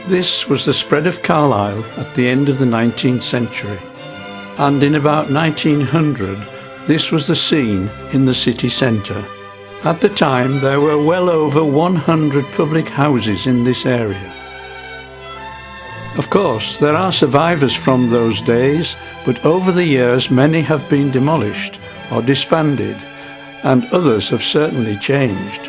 This was the spread of Carlisle at the end of the 19th century, and in about 1900 this was the scene in the city centre. At the time there were well over 100 public houses in this area. Of course, there are survivors from those days, but over the years many have been demolished or disbanded, and others have certainly changed.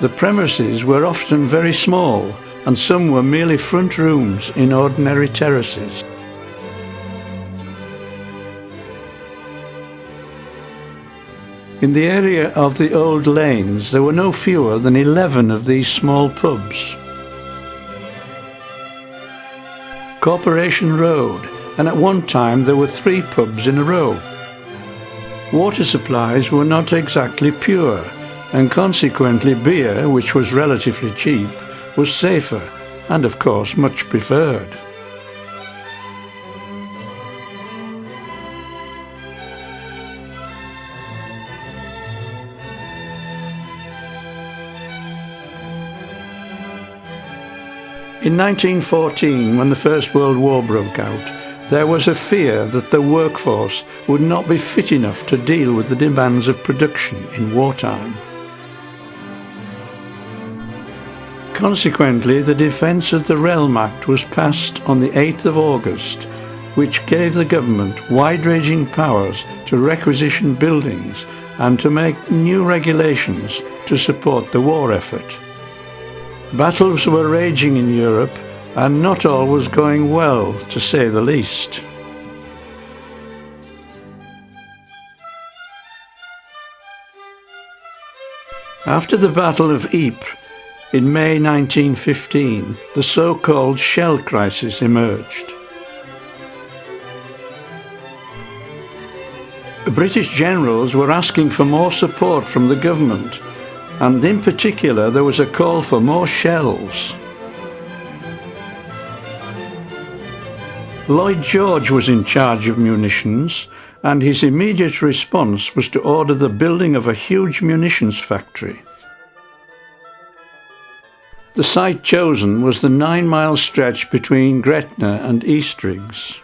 The premises were often very small, and some were merely front rooms in ordinary terraces. In the area of the old lanes there were no fewer than 11 of these small pubs. Corporation Road, and at one time there were 3 pubs in a row. Water supplies were not exactly pure, and consequently beer, which was relatively cheap, was safer and of course much preferred. In 1914, when the First World War broke out, there was a fear that the workforce would not be fit enough to deal with the demands of production in wartime. Consequently, the Defence of the Realm Act was passed on the 8th of August, which gave the government wide-ranging powers to requisition buildings and to make new regulations to support the war effort. Battles were raging in Europe, and not all was going well, to say the least. After the Battle of Ypres, in May 1915, the so-called shell crisis emerged. The British generals were asking for more support from the government, and in particular there was a call for more shells. Lloyd George was in charge of munitions, and his immediate response was to order the building of a huge munitions factory. The site chosen was the 9-mile stretch between Gretna and Eastriggs.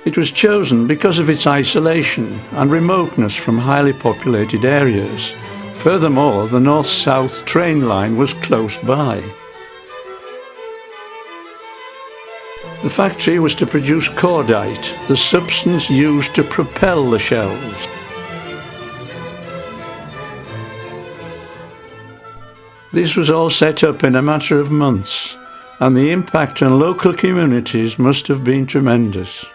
It was chosen because of its isolation and remoteness from highly populated areas. Furthermore, the north-south train line was close by. The factory was to produce cordite, the substance used to propel the shells. This was all set up in a matter of months, and the impact on local communities must have been tremendous.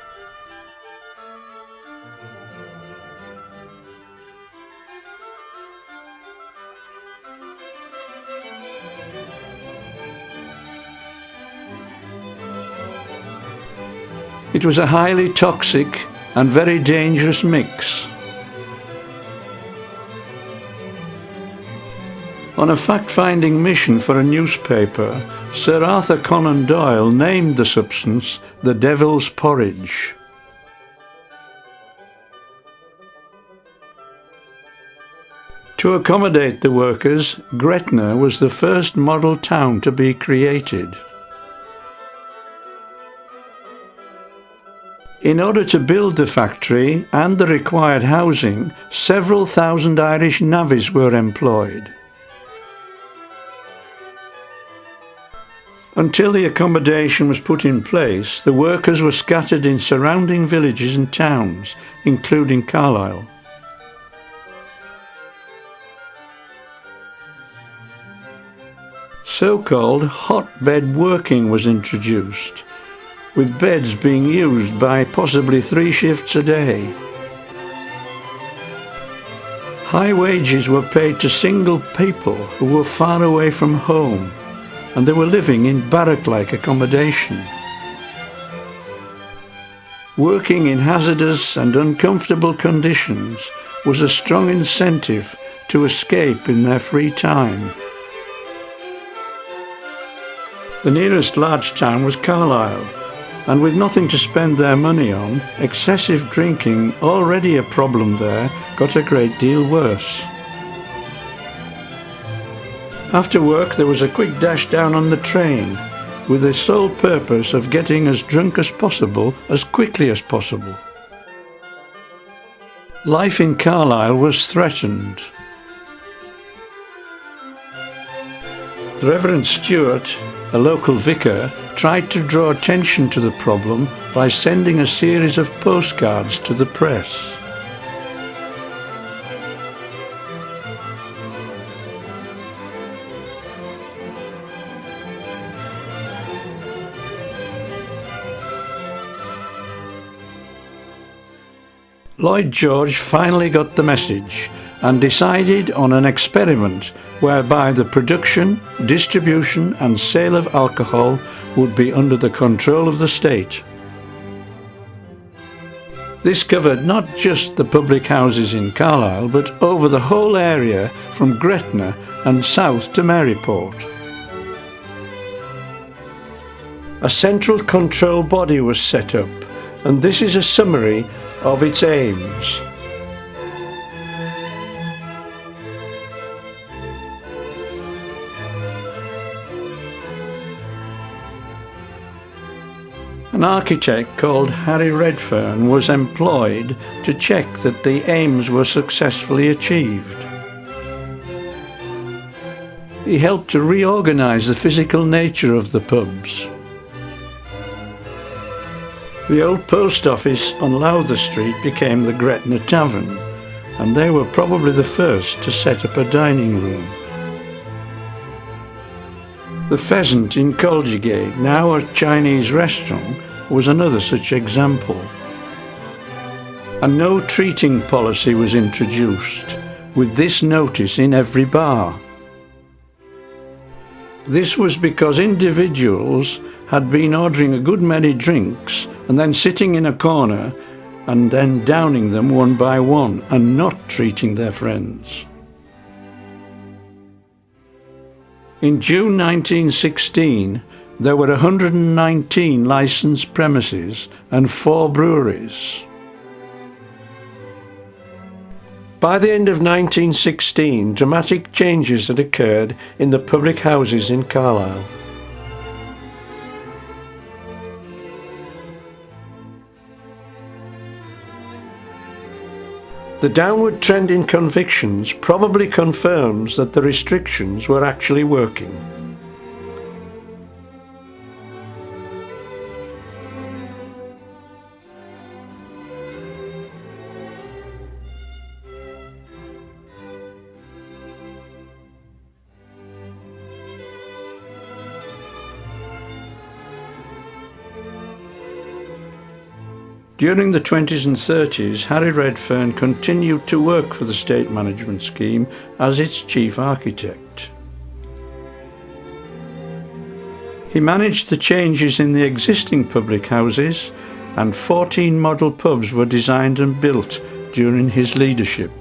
It was a highly toxic and very dangerous mix. On a fact-finding mission for a newspaper, Sir Arthur Conan Doyle named the substance the Devil's Porridge. To accommodate the workers, Gretna was the first model town to be created. In order to build the factory and the required housing, several thousand Irish navvies were employed. Until the accommodation was put in place, the workers were scattered in surrounding villages and towns, including Carlisle. So-called hotbed working was introduced, with beds being used by possibly 3 shifts a day. High wages were paid to single people who were far away from home, and they were living in barrack-like accommodation. Working in hazardous and uncomfortable conditions was a strong incentive to escape in their free time. The nearest large town was Carlisle, and with nothing to spend their money on, excessive drinking, already a problem there, got a great deal worse. After work there was a quick dash down on the train, with the sole purpose of getting as drunk as possible, as quickly as possible. Life in Carlisle was threatened. The Reverend Stewart, a local vicar, tried to draw attention to the problem by sending a series of postcards to the press. Lloyd George finally got the message and decided on an experiment whereby the production, distribution and sale of alcohol would be under the control of the state. This covered not just the public houses in Carlisle, but over the whole area from Gretna and south to Maryport. A central control body was set up, and this is a summary of its aims. An architect called Harry Redfern was employed to check that the aims were successfully achieved. He helped to reorganise the physical nature of the pubs. The old post office on Lowther Street became the Gretna Tavern, and they were probably the first to set up a dining room. The Pheasant in Colgigate, now a Chinese restaurant, was another such example. A no treating policy was introduced, with this notice in every bar. This was because individuals had been ordering a good many drinks and then sitting in a corner and then downing them one by one and not treating their friends. In June 1916, there were 119 licensed premises and 4 breweries. By the end of 1916, dramatic changes had occurred in the public houses in Carlisle. The downward trend in convictions probably confirms that the restrictions were actually working. During the 20s and 30s, Harry Redfern continued to work for the state management scheme as its chief architect. He managed the changes in the existing public houses, and 14 model pubs were designed and built during his leadership.